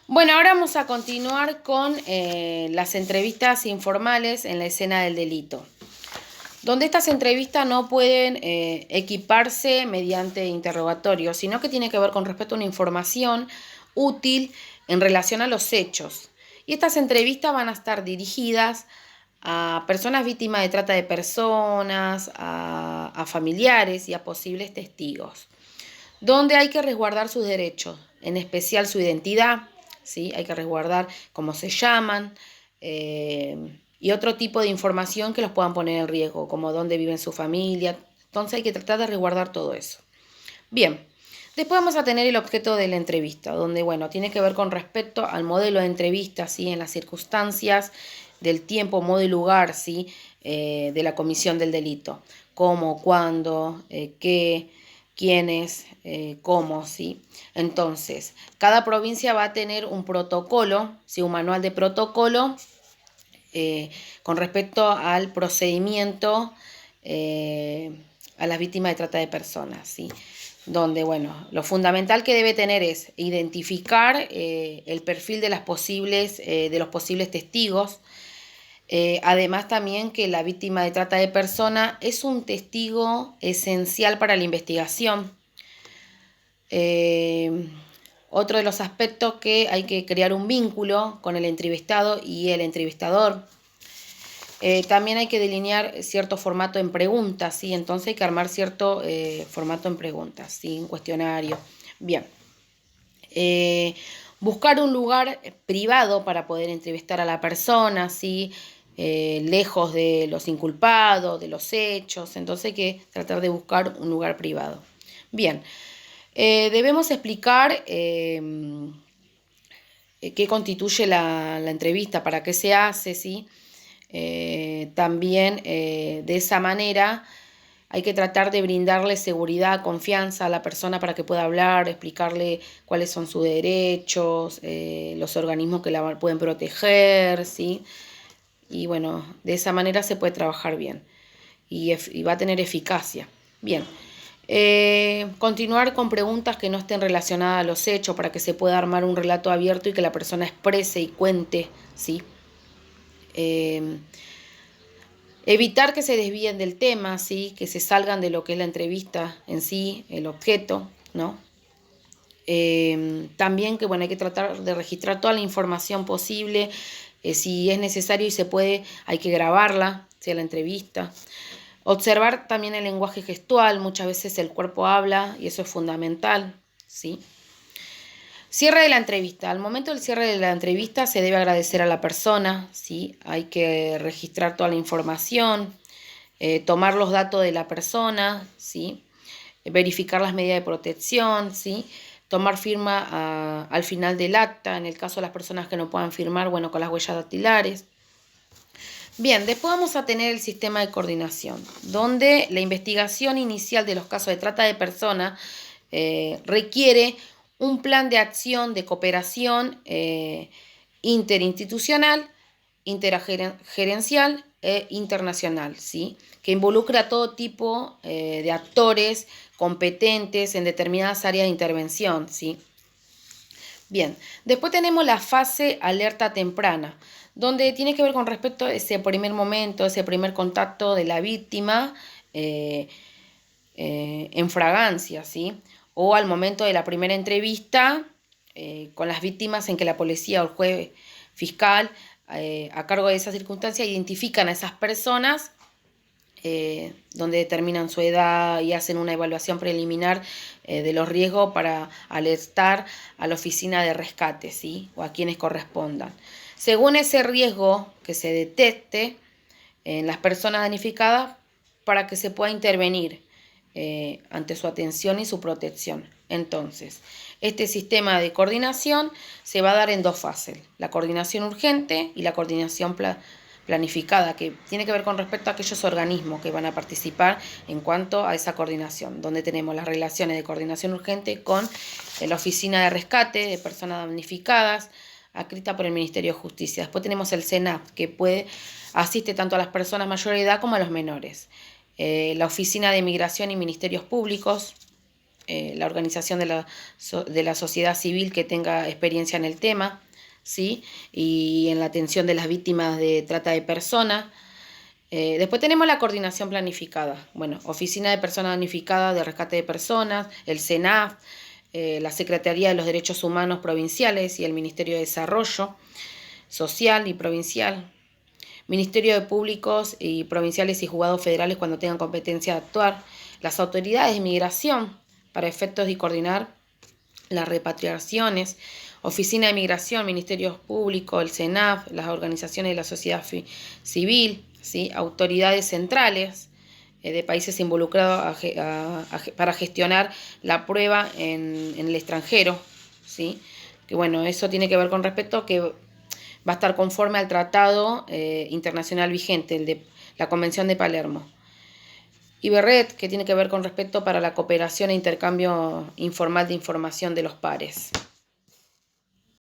Bueno, ahora vamos a continuar con las entrevistas informales en la escena del delito, donde estas entrevistas no pueden equiparse mediante interrogatorio, sino que tiene que ver con respecto a una información útil en relación a los hechos. Y estas entrevistas van a estar dirigidas a personas víctimas de trata de personas, a familiares y a posibles testigos, donde hay que resguardar sus derechos, en especial su identidad, ¿sí? Hay que resguardar cómo se llaman y otro tipo de información que los puedan poner en riesgo, como dónde viven su familia. Entonces hay que tratar de resguardar todo eso. Bien, después vamos a tener el objeto de la entrevista, donde, bueno, tiene que ver con respecto al modelo de entrevista, ¿sí? En las circunstancias del tiempo, modo y lugar, ¿sí? De la comisión del delito. Cómo, cuándo, qué, quiénes, cómo, ¿sí? Entonces, cada provincia va a tener un protocolo, ¿sí? Un manual de protocolo con respecto al procedimiento a las víctimas de trata de personas, ¿sí? Donde, bueno, lo fundamental que debe tener es identificar el perfil de los posibles testigos. Además también que la víctima de trata de persona es un testigo esencial para la investigación. Eh, Otro de los aspectos que hay que crear un vínculo con el entrevistado y el entrevistador. También hay que delinear cierto formato en preguntas, ¿sí? Entonces hay que armar cierto formato en preguntas, ¿sí? Un cuestionario. Bien. Buscar un lugar privado para poder entrevistar a la persona, ¿sí? Lejos de los inculpados, de los hechos. Entonces hay que tratar de buscar un lugar privado. Bien. Debemos explicar qué constituye la entrevista, para qué se hace, ¿sí? También de esa manera hay que tratar de brindarle seguridad, confianza a la persona para que pueda hablar, explicarle cuáles son sus derechos, los organismos que la pueden proteger, ¿sí? Y bueno, de esa manera se puede trabajar bien y va a tener eficacia. Bien. Continuar con preguntas que no estén relacionadas a los hechos para que se pueda armar un relato abierto y que la persona exprese y cuente, ¿sí? Evitar que se desvíen del tema, ¿sí? Que se salgan de lo que es la entrevista en sí, el objeto, ¿no? También que, bueno, hay que tratar de registrar toda la información posible. Si es necesario y se puede, hay que grabarla, ¿sí? La entrevista. Observar también el lenguaje gestual, muchas veces el cuerpo habla y eso es fundamental, ¿sí? Cierre de la entrevista. Al momento del cierre de la entrevista se debe agradecer a la persona, ¿sí? Hay que registrar toda la información, tomar los datos de la persona, ¿sí? Verificar las medidas de protección, ¿sí? Tomar firma al final del acta, en el caso de las personas que no puedan firmar, bueno, con las huellas dactilares. Bien, después vamos a tener el sistema de coordinación, donde la investigación inicial de los casos de trata de personas requiere un plan de acción de cooperación interinstitucional, intergerencial e internacional, ¿sí? Que involucra a todo tipo de actores competentes en determinadas áreas de intervención, ¿sí? Bien, después tenemos la fase alerta temprana, donde tiene que ver con respecto a ese primer momento, ese primer contacto de la víctima en fragancia, ¿sí? O al momento de la primera entrevista con las víctimas en que la policía o el juez fiscal a cargo de esa circunstancia identifican a esas personas donde determinan su edad y hacen una evaluación preliminar de los riesgos para alertar a la oficina de rescate, ¿sí? O a quienes correspondan. Según ese riesgo que se detecte en las personas damnificadas, para que se pueda intervenir ante su atención y su protección. Entonces, este sistema de coordinación se va a dar en dos fases, la coordinación urgente y la coordinación planificada, que tiene que ver con respecto a aquellos organismos que van a participar en cuanto a esa coordinación, donde tenemos las relaciones de coordinación urgente con la Oficina de Rescate de Personas Damnificadas, adscrita por el Ministerio de Justicia. Después tenemos el SENAP, que asiste tanto a las personas mayores de edad como a los menores. La Oficina de Migración y Ministerios Públicos, la organización de la sociedad civil que tenga experiencia en el tema, ¿sí? Y en la atención de las víctimas de trata de personas. Después tenemos la coordinación planificada. Bueno, Oficina de Personas Planificada de Rescate de Personas, el CENAF, la Secretaría de los Derechos Humanos Provinciales y el Ministerio de Desarrollo Social y Provincial. Ministerio de Públicos y Provinciales y Juzgados Federales cuando tengan competencia de actuar. Las autoridades de migración para efectos de coordinar las repatriaciones. Oficina de Migración, Ministerios Públicos, el CENAF, las organizaciones de la sociedad civil, ¿sí? Autoridades centrales de países involucrados para gestionar la prueba en el extranjero, ¿sí? Que bueno, eso tiene que ver con respecto a que va a estar conforme al tratado internacional vigente, el de la Convención de Palermo. Y BERRET, que tiene que ver con respecto para la cooperación e intercambio informal de información de los pares.